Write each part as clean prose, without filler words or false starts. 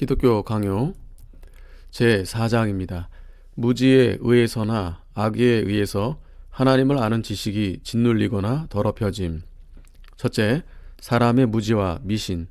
기독교 강요 제4장입니다. 무지에 의해서나 악의에 의해서 하나님을 아는 지식이 짓눌리거나 더럽혀짐. 첫째, 사람의 무지와 미신.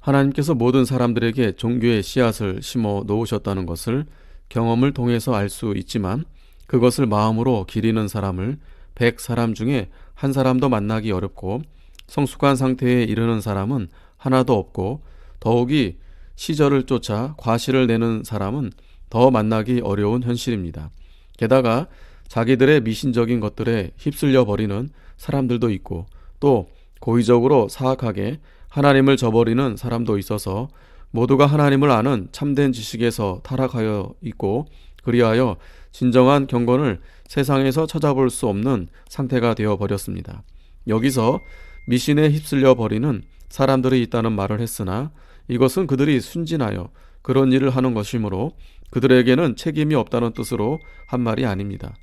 하나님께서 모든 사람들에게 종교의 씨앗을 심어 놓으셨다는 것을 경험을 통해서 알 수 있지만 그것을 마음으로 기리는 사람을 100사람 중에 한 사람도 만나기 어렵고 성숙한 상태에 이르는 사람은 하나도 없고 더욱이 시절을 쫓아 과실을 내는 사람은 더 만나기 어려운 현실입니다. 게다가 자기들의 미신적인 것들에 휩쓸려 버리는 사람들도 있고 또 고의적으로 사악하게 하나님을 저버리는 사람도 있어서 모두가 하나님을 아는 참된 지식에서 타락하여 있고 그리하여 진정한 경건을 세상에서 찾아볼 수 없는 상태가 되어 버렸습니다. 여기서 미신에 휩쓸려 버리는 사람들이 있다는 말을 했으나 이것은 그들이 순진하여 그런 일을 하는 것이므로 그들에게는 책임이 없다는 뜻으로 한 말이 아닙니다.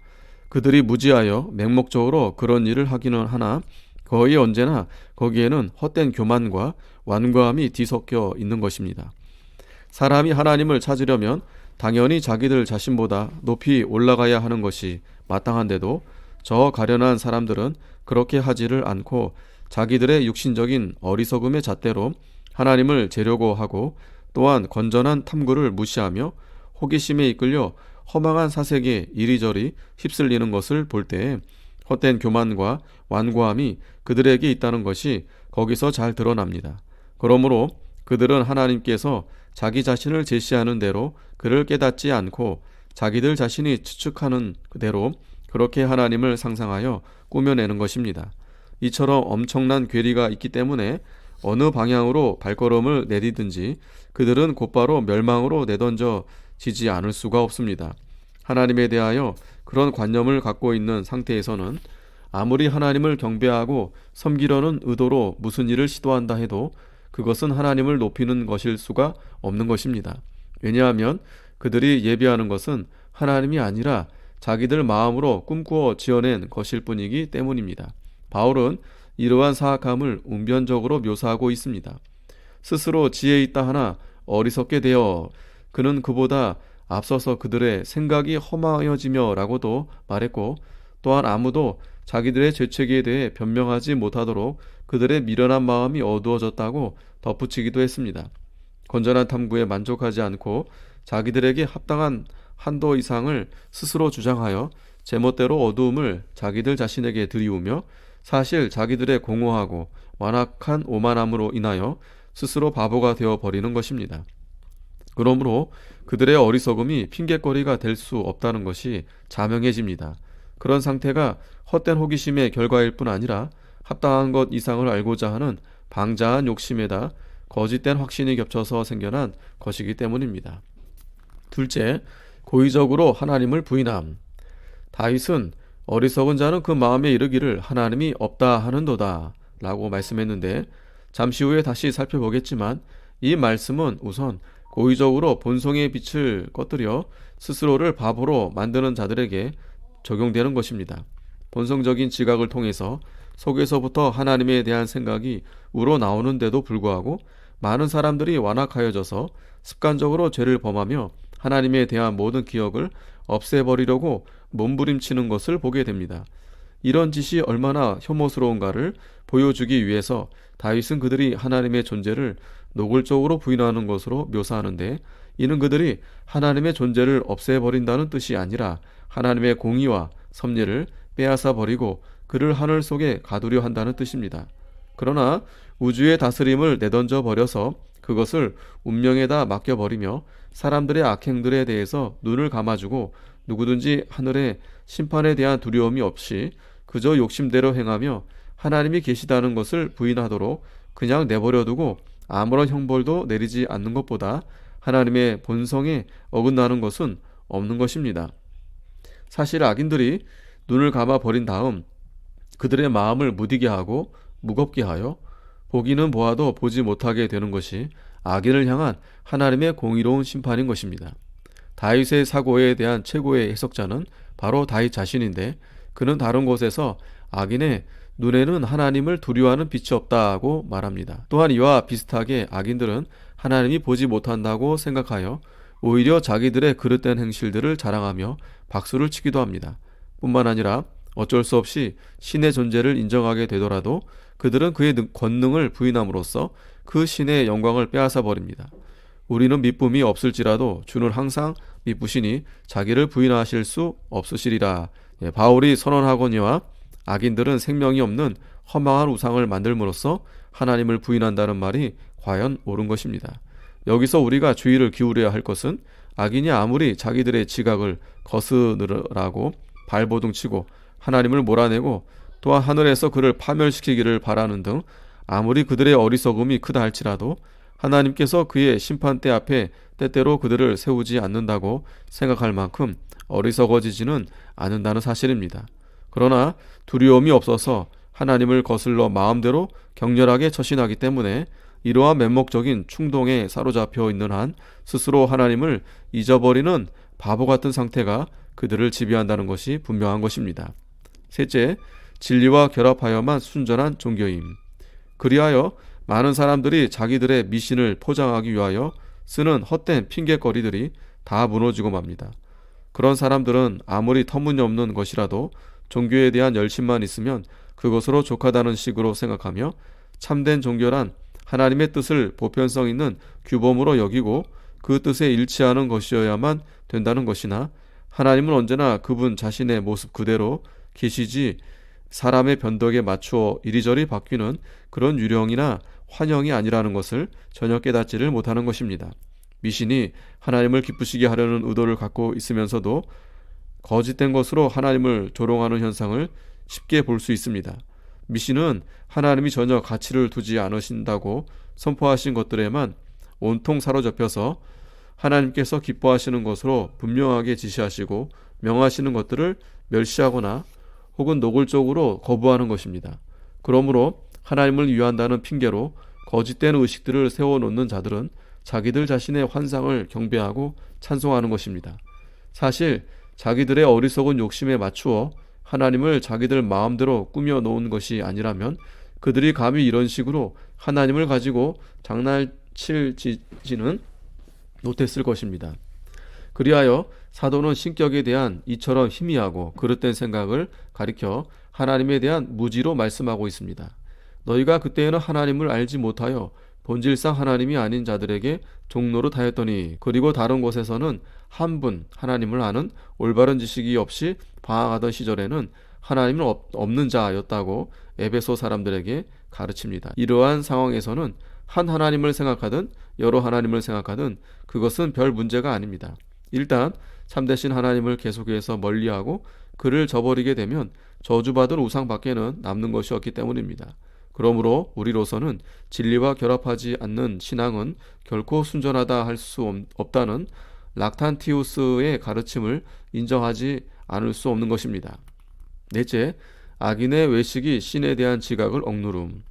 그들이 무지하여 맹목적으로 그런 일을 하기는 하나 거의 언제나 거기에는 헛된 교만과 완고함이 뒤섞여 있는 것입니다. 사람이 하나님을 찾으려면 당연히 자기들 자신보다 높이 올라가야 하는 것이 마땅한데도 저 가련한 사람들은 그렇게 하지를 않고 자기들의 육신적인 어리석음의 잣대로 하나님을 재려고 하고 또한 건전한 탐구를 무시하며 호기심에 이끌려 허망한 사색에 이리저리 휩쓸리는 것을 볼 때에 헛된 교만과 완고함이 그들에게 있다는 것이 거기서 잘 드러납니다. 그러므로 그들은 하나님께서 자기 자신을 제시하는 대로 그를 깨닫지 않고 자기들 자신이 추측하는 그대로 그렇게 하나님을 상상하여 꾸며내는 것입니다. 이처럼 엄청난 괴리가 있기 때문에 어느 방향으로 발걸음을 내디든지 그들은 곧바로 멸망으로 내던져지지 않을 수가 없습니다. 하나님에 대하여 그런 관념을 갖고 있는 상태에서는 아무리 하나님을 경배하고 섬기려는 의도로 무슨 일을 시도한다 해도 그것은 하나님을 높이는 것일 수가 없는 것입니다. 왜냐하면 그들이 예비하는 것은 하나님이 아니라 자기들 마음으로 꿈꾸어 지어낸 것일 뿐이기 때문입니다. 바울은 이러한 사악함을 웅변적으로 묘사하고 있습니다. 스스로 지혜 있다 하나 어리석게 되어 그는 그보다 앞서서 그들의 생각이 허망해지며 라고도 말했고 또한 아무도 자기들의 죄책에 대해 변명하지 못하도록 그들의 미련한 마음이 어두워졌다고 덧붙이기도 했습니다. 건전한 탐구에 만족하지 않고 자기들에게 합당한 한도 이상을 스스로 주장하여 제멋대로 어두움을 자기들 자신에게 들이우며 사실 자기들의 공허하고 완악한 오만함으로 인하여 스스로 바보가 되어 버리는 것입니다. 그러므로 그들의 어리석음이 핑계거리가 될 수 없다는 것이 자명해집니다. 그런 상태가 헛된 호기심의 결과일 뿐 아니라 합당한 것 이상을 알고자 하는 방자한 욕심에다 거짓된 확신이 겹쳐서 생겨난 것이기 때문입니다. 둘째, 고의적으로 하나님을 부인함. 다윗은 어리석은 자는 그 마음에 이르기를 하나님이 없다 하는도다 라고 말씀했는데 잠시 후에 다시 살펴보겠지만 이 말씀은 우선 고의적으로 본성의 빛을 꺼뜨려 스스로를 바보로 만드는 자들에게 적용되는 것입니다. 본성적인 지각을 통해서 속에서부터 하나님에 대한 생각이 우러나오는데도 불구하고 많은 사람들이 완악하여져서 습관적으로 죄를 범하며 하나님에 대한 모든 기억을 없애버리려고 몸부림치는 것을 보게 됩니다. 이런 짓이 얼마나 혐오스러운가를 보여주기 위해서 다윗은 그들이 하나님의 존재를 노골적으로 부인하는 것으로 묘사하는데 이는 그들이 하나님의 존재를 없애버린다는 뜻이 아니라 하나님의 공의와 섭리를 빼앗아 버리고 그를 하늘 속에 가두려 한다는 뜻입니다. 그러나 우주의 다스림을 내던져 버려서 그것을 운명에다 맡겨버리며 사람들의 악행들에 대해서 눈을 감아주고 누구든지 하늘의 심판에 대한 두려움이 없이 그저 욕심대로 행하며 하나님이 계시다는 것을 부인하도록 그냥 내버려두고 아무런 형벌도 내리지 않는 것보다 하나님의 본성에 어긋나는 것은 없는 것입니다. 사실 악인들이 눈을 감아 버린 다음 그들의 마음을 무디게 하고 무겁게 하여 보기는 보아도 보지 못하게 되는 것이 악인을 향한 하나님의 공의로운 심판인 것입니다. 다윗의 사고에 대한 최고의 해석자는 바로 다윗 자신인데 그는 다른 곳에서 악인의 눈에는 하나님을 두려워하는 빛이 없다고 말합니다. 또한 이와 비슷하게 악인들은 하나님이 보지 못한다고 생각하여 오히려 자기들의 그릇된 행실들을 자랑하며 박수를 치기도 합니다. 뿐만 아니라 어쩔 수 없이 신의 존재를 인정하게 되더라도 그들은 그의 권능을 부인함으로써 그 신의 영광을 빼앗아 버립니다. 우리는 미쁨이 없을지라도 주는 항상 미쁘시니 자기를 부인하실 수 없으시리라. 바울이 선언하거니와 악인들은 생명이 없는 허망한 우상을 만들므로써 하나님을 부인한다는 말이 과연 옳은 것입니다. 여기서 우리가 주의를 기울여야 할 것은 악인이 아무리 자기들의 지각을 거스르라고 발버둥치고 하나님을 몰아내고 또한 하늘에서 그를 파멸시키기를 바라는 등 아무리 그들의 어리석음이 크다 할지라도 하나님께서 그의 심판대 앞에 때때로 그들을 세우지 않는다고 생각할 만큼 어리석어지지는 않는다는 사실입니다. 그러나 두려움이 없어서 하나님을 거슬러 마음대로 격렬하게 처신하기 때문에 이러한 맹목적인 충동에 사로잡혀 있는 한 스스로 하나님을 잊어버리는 바보 같은 상태가 그들을 지배한다는 것이 분명한 것입니다. 셋째, 진리와 결합하여만 순전한 종교임. 그리하여 많은 사람들이 자기들의 미신을 포장하기 위하여 쓰는 헛된 핑계거리들이 다 무너지고 맙니다. 그런 사람들은 아무리 터무니없는 것이라도 종교에 대한 열심만 있으면 그것으로 족하다는 식으로 생각하며 참된 종교란 하나님의 뜻을 보편성 있는 규범으로 여기고 그 뜻에 일치하는 것이어야만 된다는 것이나 하나님은 언제나 그분 자신의 모습 그대로 계시지 사람의 변덕에 맞추어 이리저리 바뀌는 그런 유령이나 환영이 아니라는 것을 전혀 깨닫지를 못하는 것입니다. 미신이 하나님을 기쁘시게 하려는 의도를 갖고 있으면서도 거짓된 것으로 하나님을 조롱하는 현상을 쉽게 볼 수 있습니다. 미신은 하나님이 전혀 가치를 두지 않으신다고 선포하신 것들에만 온통 사로잡혀서 하나님께서 기뻐하시는 것으로 분명하게 지시하시고 명하시는 것들을 멸시하거나 혹은 노골적으로 거부하는 것입니다. 그러므로 하나님을 위한다는 핑계로 거짓된 의식들을 세워놓는 자들은 자기들 자신의 환상을 경배하고 찬송하는 것입니다. 사실 자기들의 어리석은 욕심에 맞추어 하나님을 자기들 마음대로 꾸며놓은 것이 아니라면 그들이 감히 이런 식으로 하나님을 가지고 장난칠지는 못했을 것입니다. 그리하여 사도는 신격에 대한 이처럼 희미하고 그릇된 생각을 가리켜 하나님에 대한 무지로 말씀하고 있습니다. 너희가 그때에는 하나님을 알지 못하여 본질상 하나님이 아닌 자들에게 종노릇하였더니 그리고 다른 곳에서는 한 분 하나님을 아는 올바른 지식이 없이 방황하던 시절에는 하나님은 없는 자였다고 에베소 사람들에게 가르칩니다. 이러한 상황에서는 한 하나님을 생각하든 여러 하나님을 생각하든 그것은 별 문제가 아닙니다. 일단 참되신 하나님을 계속해서 멀리하고 그를 저버리게 되면 저주받은 우상밖에는 남는 것이 없기 때문입니다. 그러므로 우리로서는 진리와 결합하지 않는 신앙은 결코 순전하다 할 수 없다는 락탄티우스의 가르침을 인정하지 않을 수 없는 것입니다. 넷째, 악인의 외식이 신에 대한 지각을 억누름.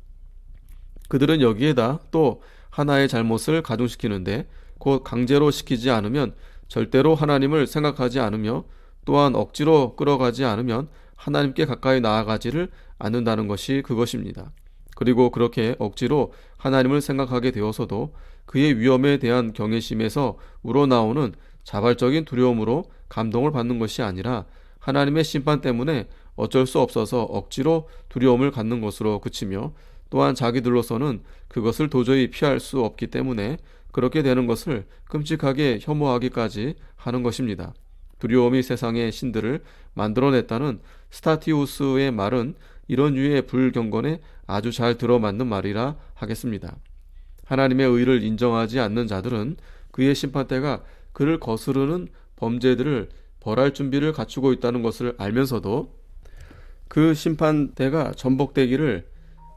그들은 여기에다 또 하나의 잘못을 가중시키는데 곧 강제로 시키지 않으면 절대로 하나님을 생각하지 않으며 또한 억지로 끌어가지 않으면 하나님께 가까이 나아가지를 않는다는 것이 그것입니다. 그리고 그렇게 억지로 하나님을 생각하게 되어서도 그의 위험에 대한 경외심에서 우러나오는 자발적인 두려움으로 감동을 받는 것이 아니라 하나님의 심판 때문에 어쩔 수 없어서 억지로 두려움을 갖는 것으로 그치며 또한 자기들로서는 그것을 도저히 피할 수 없기 때문에 그렇게 되는 것을 끔찍하게 혐오하기까지 하는 것입니다. 두려움이 세상의 신들을 만들어냈다는 스타티우스의 말은 이런 유의 불경건에 아주 잘 들어맞는 말이라 하겠습니다. 하나님의 의를 인정하지 않는 자들은 그의 심판대가 그를 거스르는 범죄들을 벌할 준비를 갖추고 있다는 것을 알면서도 그 심판대가 전복되기를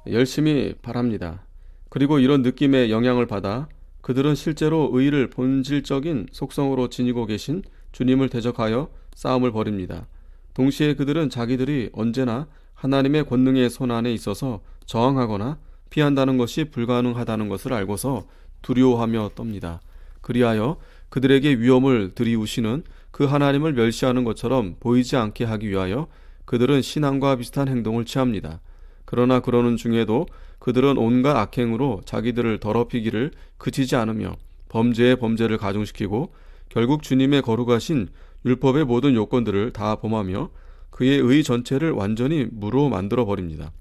열심히 바랍니다. 그리고 이런 느낌의 영향을 받아 그들은 실제로 의를 본질적인 속성으로 지니고 계신 주님을 대적하여 싸움을 벌입니다. 동시에 그들은 자기들이 언제나 하나님의 권능의 손안에 있어서 저항하거나 피한다는 것이 불가능하다는 것을 알고서 두려워하며 떱니다. 그리하여 그들에게 위험을 들이우시는 그 하나님을 멸시하는 것처럼 보이지 않게 하기 위하여 그들은 신앙과 비슷한 행동을 취합니다. 그러나 그러는 중에도 그들은 온갖 악행으로 자기들을 더럽히기를 그치지 않으며 범죄에 범죄를 가중시키고 결국 주님의 거룩하신 율법의 모든 요건들을 다 범하며 그의 의 전체를 완전히 무로 만들어 버립니다.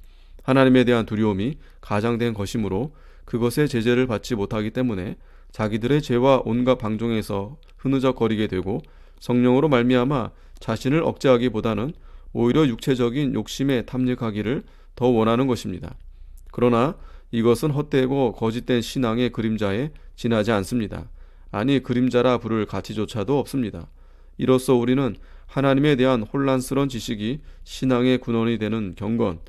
하나님에 대한 두려움이 가장된 것이므로 그것의 제재를 받지 못하기 때문에 자기들의 죄와 온갖 방종에서 흐느적거리게 되고 성령으로 말미암아 자신을 억제하기보다는 오히려 육체적인 욕심에 탐닉하기를 더 원하는 것입니다. 그러나 이것은 헛되고 거짓된 신앙의 그림자에 지나지 않습니다. 아니 그림자라 부를 가치조차도 없습니다. 이로써 우리는 하나님에 대한 혼란스러운 지식이 신앙의 근원이 되는 경건,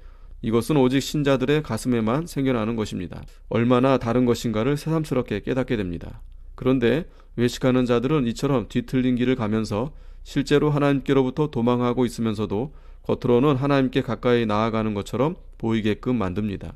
이것은 오직 신자들의 가슴에만 생겨나는 것입니다. 얼마나 다른 것인가를 새삼스럽게 깨닫게 됩니다. 그런데 외식하는 자들은 이처럼 뒤틀린 길을 가면서 실제로 하나님께로부터 도망하고 있으면서도 겉으로는 하나님께 가까이 나아가는 것처럼 보이게끔 만듭니다.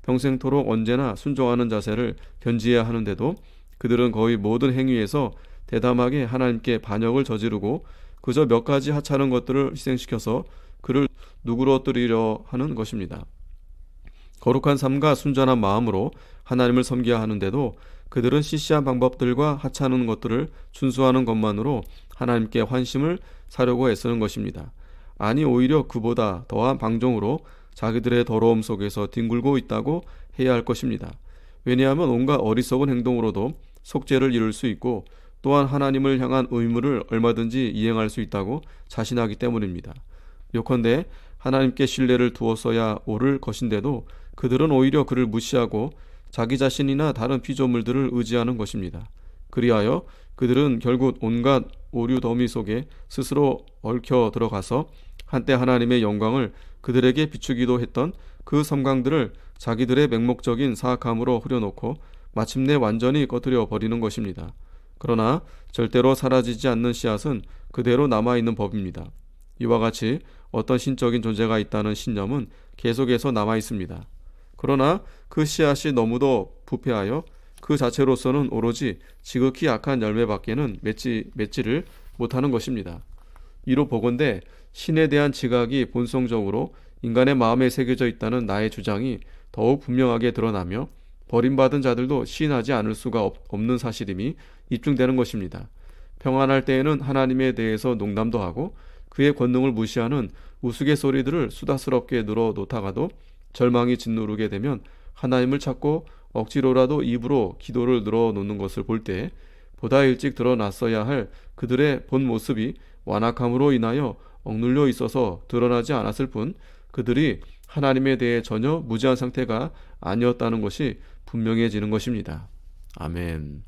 평생토록 언제나 순종하는 자세를 견지해야 하는데도 그들은 거의 모든 행위에서 대담하게 하나님께 반역을 저지르고 그저 몇 가지 하찮은 것들을 희생시켜서 그를 누그러뜨리려 하는 것입니다. 거룩한 삶과 순전한 마음으로 하나님을 섬겨야 하는데도 그들은 시시한 방법들과 하찮은 것들을 준수하는 것만으로 하나님께 환심을 사려고 애쓰는 것입니다. 아니 오히려 그보다 더한 방종으로 자기들의 더러움 속에서 뒹굴고 있다고 해야 할 것입니다. 왜냐하면 온갖 어리석은 행동으로도 속죄를 이룰 수 있고 또한 하나님을 향한 의무를 얼마든지 이행할 수 있다고 자신하기 때문입니다. 요컨대 하나님께 신뢰를 두었어야 옳을 것인데도 그들은 오히려 그를 무시하고 자기 자신이나 다른 피조물들을 의지하는 것입니다. 그리하여 그들은 결국 온갖 오류 더미 속에 스스로 얽혀 들어가서 한때 하나님의 영광을 그들에게 비추기도 했던 그 섬광들을 자기들의 맹목적인 사악함으로 흐려놓고 마침내 완전히 꺼뜨려 버리는 것입니다. 그러나 절대로 사라지지 않는 씨앗은 그대로 남아있는 법입니다. 이와 같이 어떤 신적인 존재가 있다는 신념은 계속해서 남아있습니다. 그러나 그 씨앗이 너무도 부패하여 그 자체로서는 오로지 지극히 약한 열매밖에는 맺지를 못하는 것입니다. 이로 보건대 신에 대한 지각이 본성적으로 인간의 마음에 새겨져 있다는 나의 주장이 더욱 분명하게 드러나며 버림받은 자들도 시인하지 않을 수가 없는 사실임이 입증되는 것입니다. 평안할 때에는 하나님에 대해서 농담도 하고 그의 권능을 무시하는 우스갯소리들을 수다스럽게 늘어놓다가도 절망이 짓누르게 되면 하나님을 찾고 억지로라도 입으로 기도를 늘어놓는 것을 볼 때 보다 일찍 드러났어야 할 그들의 본 모습이 완악함으로 인하여 억눌려 있어서 드러나지 않았을 뿐 그들이 하나님에 대해 전혀 무지한 상태가 아니었다는 것이 분명해지는 것입니다. 아멘.